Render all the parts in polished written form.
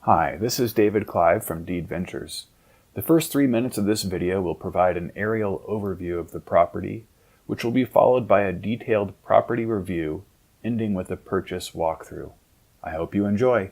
Hi, this is David Clive from Deed Ventures. The first 3 minutes of this video will provide an aerial overview of the property, which will be followed by a detailed property review, ending with a purchase walkthrough. I hope you enjoy.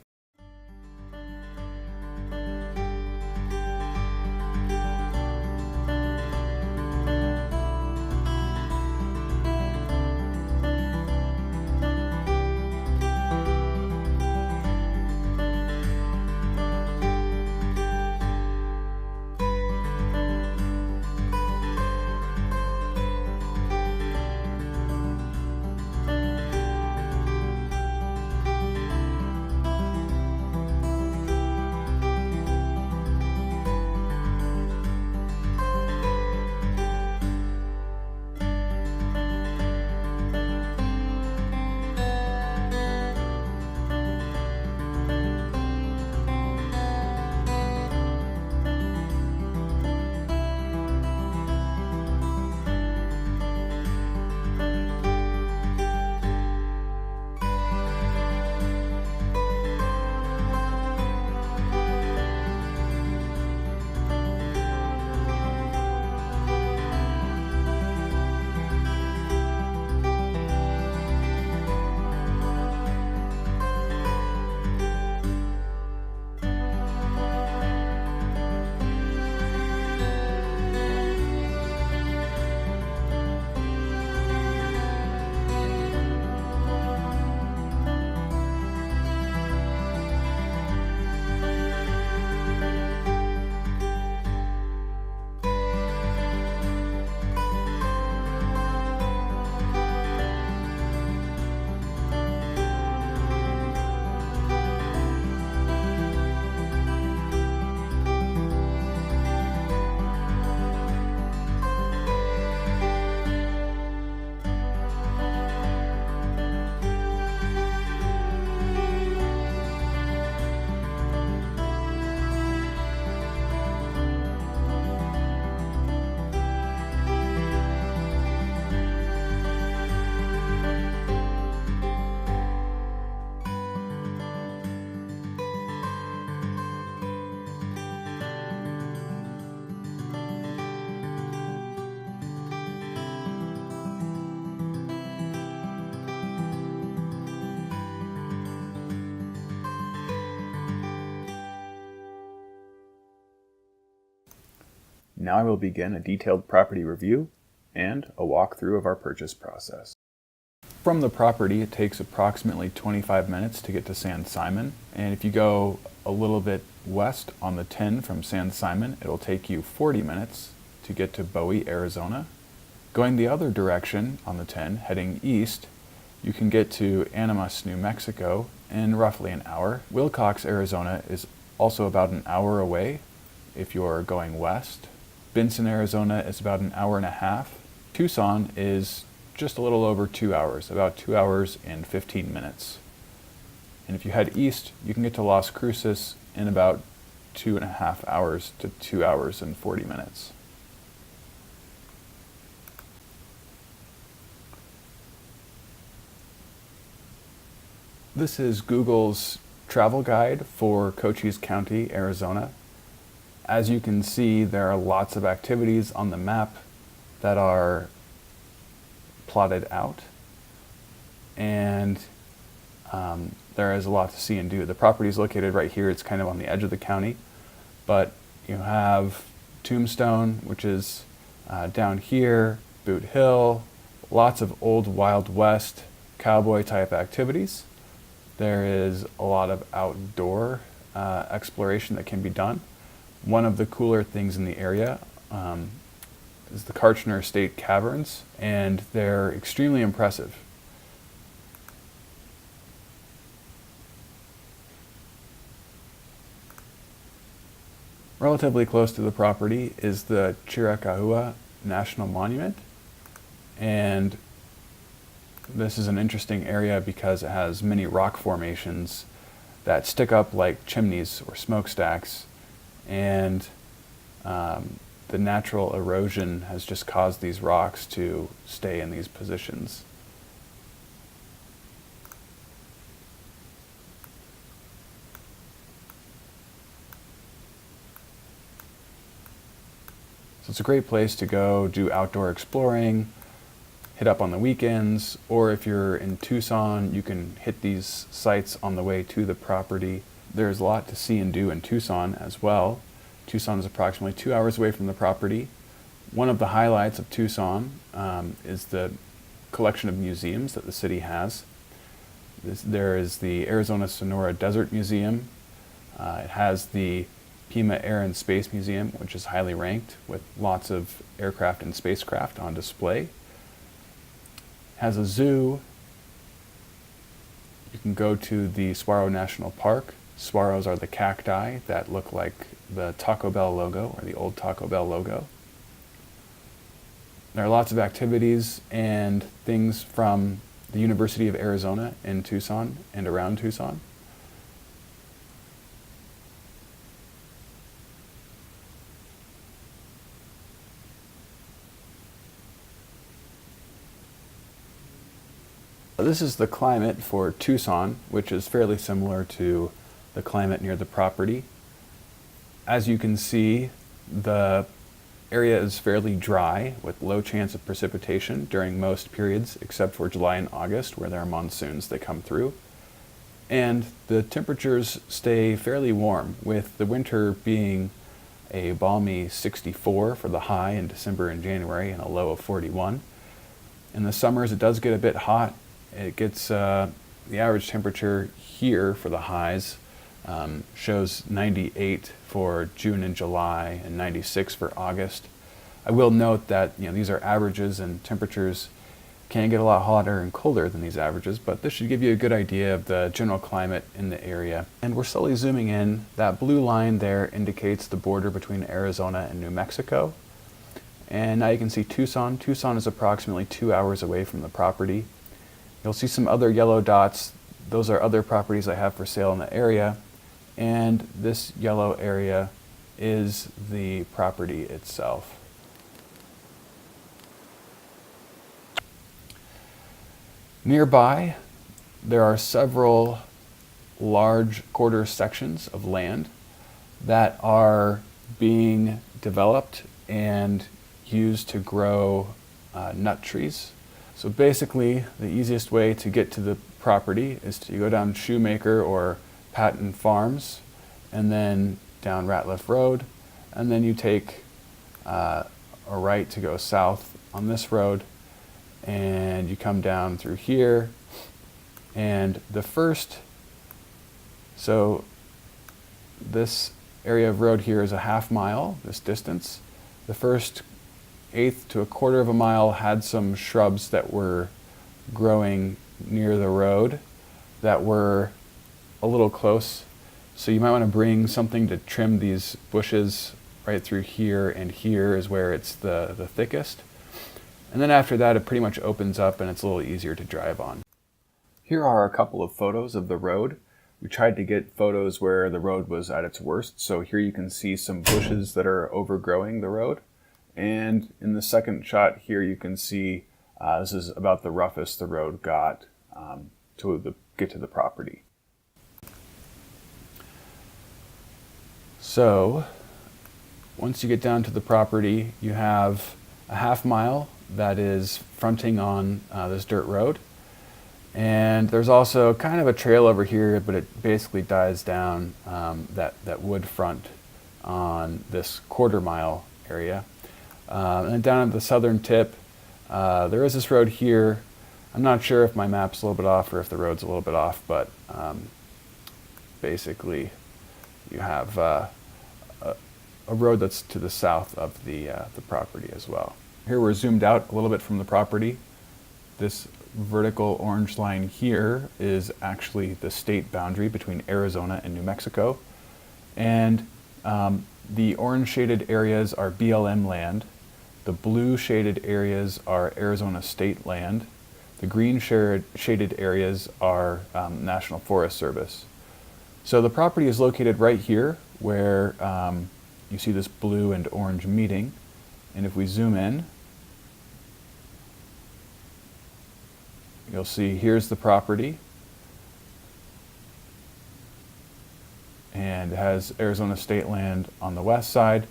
Now I will begin a detailed property review and a walkthrough of our purchase process. From the property, it takes approximately 25 minutes to get to San Simon, and if you go a little bit west on the 10 from San Simon, it'll take you 40 minutes to get to Bowie, Arizona. Going the other direction on the 10, heading east, you can get to Animas, New Mexico in roughly an hour. Willcox, Arizona is also about an hour away if you're going west. Benson, Arizona is about an hour and a half. Tucson is just a little over 2 hours, about 2 hours and 15 minutes. And if you head east, you can get to Las Cruces in about 2.5 hours to 2 hours and 40 minutes. This is Google's travel guide for Cochise County, Arizona. As you can see, there are lots of activities on the map that are plotted out, and there is a lot to see and do. The property is located right here. It's kind of on the edge of the county, but you have Tombstone, which is down here, Boot Hill, lots of old Wild West cowboy type activities. There is a lot of outdoor exploration that can be done. One of the cooler things in the area is the Kartchner State Caverns, and they're extremely impressive. Relatively close to the property is the Chiricahua National Monument, and this is an interesting area because it has many rock formations that stick up like chimneys or smokestacks, and the natural erosion has just caused these rocks to stay in these positions. So it's a great place to go do outdoor exploring, hit up on the weekends, or if you're in Tucson, you can hit these sites on the way to the property. There's a lot to see and do in Tucson as well. Tucson is approximately 2 hours away from the property. One of the highlights of Tucson is the collection of museums that the city has. There is the Arizona Sonora Desert Museum. It has the Pima Air and Space Museum, which is highly ranked with lots of aircraft and spacecraft on display. It has a zoo. You can go to the Saguaro National Park. Saguaros are the cacti that look like the Taco Bell logo, or the old Taco Bell logo. There are lots of activities and things from the University of Arizona in Tucson and around Tucson. This is the climate for Tucson, which is fairly similar to the climate near the property. As you can see, the area is fairly dry with low chance of precipitation during most periods except for July and August, where there are monsoons that come through. And the temperatures stay fairly warm, with the winter being a balmy 64 for the high in December and January and a low of 41. In the summers it does get a bit hot. It gets the average temperature here for the highs shows 98 for June and July and 96 for August. I will note that these are averages, and temperatures can get a lot hotter and colder than these averages, but this should give you a good idea of the general climate in the area. And we're slowly zooming in. That blue line there indicates the border between Arizona and New Mexico. And now you can see Tucson. Tucson is approximately 2 hours away from the property. You'll see some other yellow dots. Those are other properties I have for sale in the area. And this yellow area is the property itself. Nearby, there are several large quarter sections of land that are being developed and used to grow nut trees. So basically, the easiest way to get to the property is to go down Shoemaker or Patton Farms, and then down Ratliff Road, and then you take a right to go south on this road, and you come down through here. And so this area of road here is a half mile, this distance. The first eighth to a quarter of a mile had some shrubs that were growing near the road that were a little close. So you might want to bring something to trim these bushes right through here, and here is where it's the thickest. And then after that, it pretty much opens up and it's a little easier to drive on. Here are a couple of photos of the road. We tried to get photos where the road was at its worst. So here you can see some bushes that are overgrowing the road. And in the second shot here, you can see this is about the roughest the road got to get to the property. So once you get down to the property, you have a half mile that is fronting on this dirt road. And there's also kind of a trail over here, but it basically dies down that wood front on this quarter mile area. And then down at the southern tip, there is this road here. I'm not sure if my map's a little bit off or if the road's a little bit off, but basically you have a road that's to the south of the property as well. Here we're zoomed out a little bit from the property. This vertical orange line here is actually the state boundary between Arizona and New Mexico. And the orange shaded areas are BLM land. The blue shaded areas are Arizona state land. The green shaded areas are National Forest Service. So the property is located right here where you see this blue and orange meeting. And if we zoom in, you'll see here's the property. And it has Arizona state land on the west side.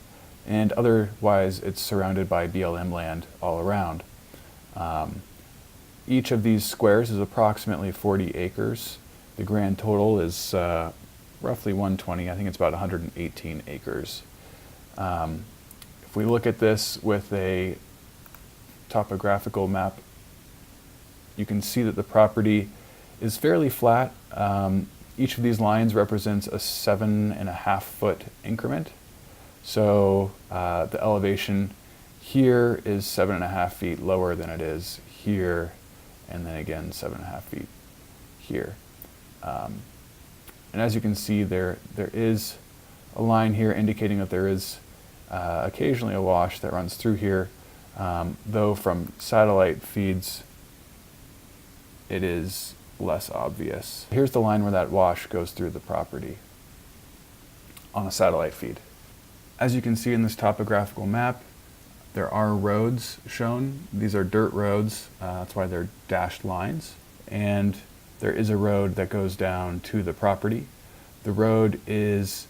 and otherwise it's surrounded by BLM land all around. Each of these squares is approximately 40 acres. The grand total is roughly 120. I think it's about 118 acres. If we look at this with a topographical map, you can see that the property is fairly flat. Each of these lines represents a 7.5 foot increment. So the elevation here is 7.5 feet lower than it is here, and then again 7.5 feet here. And as you can see, there is a line here indicating that there is occasionally a wash that runs through here, though from satellite feeds it is less obvious. Here's the line where that wash goes through the property on a satellite feed. As you can see in this topographical map, there are roads shown. These are dirt roads, that's why they're dashed lines. And there is a road that goes down to the property. The road is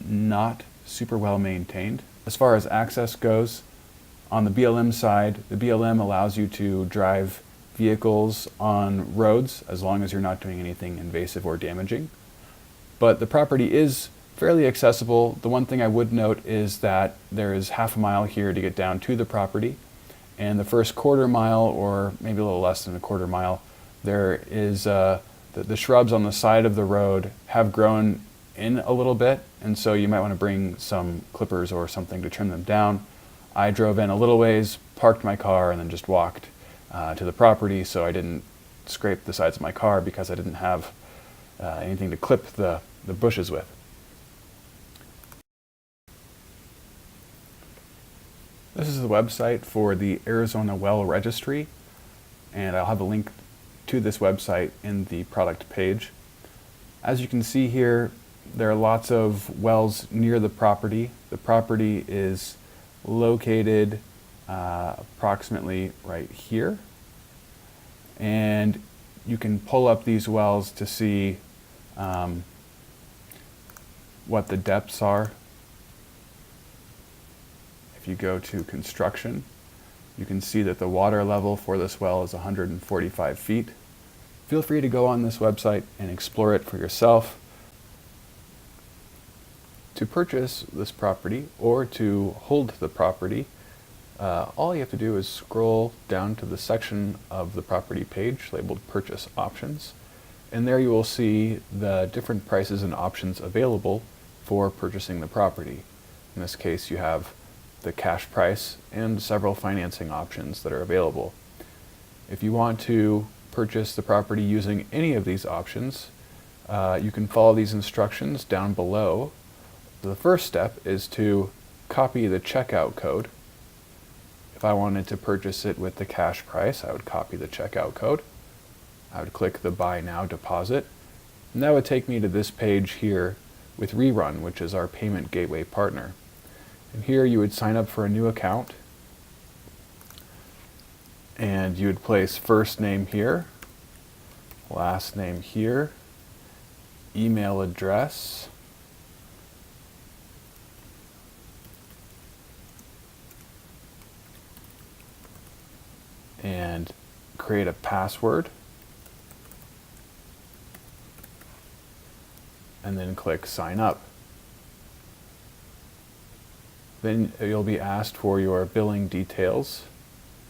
not super well maintained. As far as access goes, on the BLM side, the BLM allows you to drive vehicles on roads as long as you're not doing anything invasive or damaging. But the property is fairly accessible. The one thing I would note is that there is half a mile here to get down to the property, and the first quarter mile, or maybe a little less than a quarter mile, there is the shrubs on the side of the road have grown in a little bit, and so you might want to bring some clippers or something to trim them down. I drove in a little ways, parked my car, and then just walked to the property, so I didn't scrape the sides of my car because I didn't have anything to clip the bushes with. This is the website for the Arizona Well Registry, and I'll have a link to this website in the product page. As you can see here, there are lots of wells near the property. The property is located approximately right here, and you can pull up these wells to see what the depths are. If you go to construction, you can see that the water level for this well is 145 feet. Feel free to go on this website and explore it for yourself. To purchase this property or to hold the property, all you have to do is scroll down to the section of the property page labeled Purchase Options, and there you will see the different prices and options available for purchasing the property. In this case, you have the cash price and several financing options that are available. If you want to purchase the property using any of these options, you can follow these instructions down below. The first step is to copy the checkout code. If I wanted to purchase it with the cash price, I would copy the checkout code. I would click the Buy Now Deposit, and that would take me to this page here with Rerun, which is our payment gateway partner. And here you would sign up for a new account, and you would place first name here, last name here, email address, and create a password, and then click sign up. Then you'll be asked for your billing details,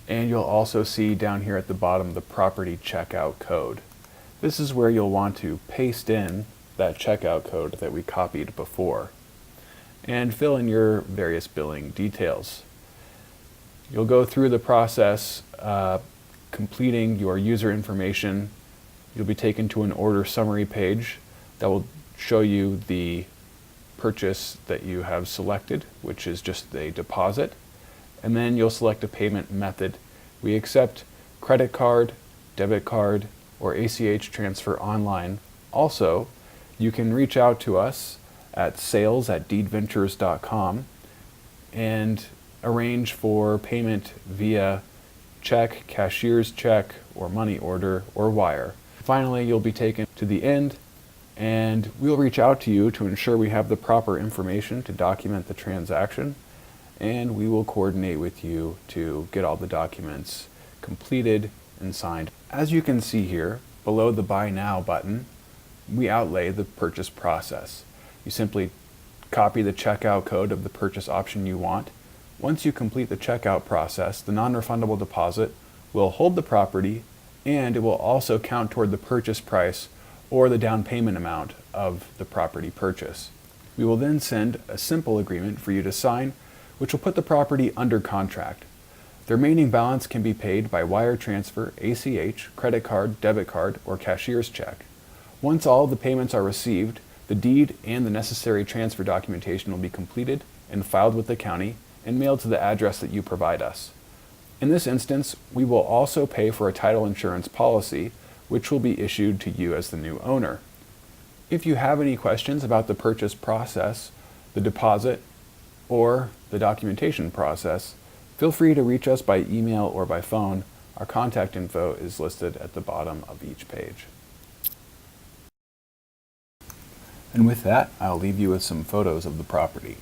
and you'll also see down here at the bottom the property checkout code. This is where you'll want to paste in that checkout code that we copied before and fill in your various billing details. You'll go through the process completing your user information. You'll be taken to an order summary page that will show you the purchase that you have selected, which is just a deposit, and then you'll select a payment method. We accept credit card, debit card, or ACH transfer online. Also, you can reach out to us at sales@deedventures.com and arrange for payment via check, cashier's check, or money order, or wire. Finally, you'll be taken to the end and we'll reach out to you to ensure we have the proper information to document the transaction, and we will coordinate with you to get all the documents completed and signed. As you can see here, below the Buy Now button, we outlay the purchase process. You simply copy the checkout code of the purchase option you want. Once you complete the checkout process, the non-refundable deposit will hold the property, and it will also count toward the purchase price or the down payment amount of the property purchase. We will then send a simple agreement for you to sign, which will put the property under contract. The remaining balance can be paid by wire transfer, ACH, credit card, debit card, or cashier's check. Once all the payments are received, the deed and the necessary transfer documentation will be completed and filed with the county and mailed to the address that you provide us. In this instance, we will also pay for a title insurance policy, which will be issued to you as the new owner. If you have any questions about the purchase process, the deposit, or the documentation process, feel free to reach us by email or by phone. Our contact info is listed at the bottom of each page. And with that, I'll leave you with some photos of the property.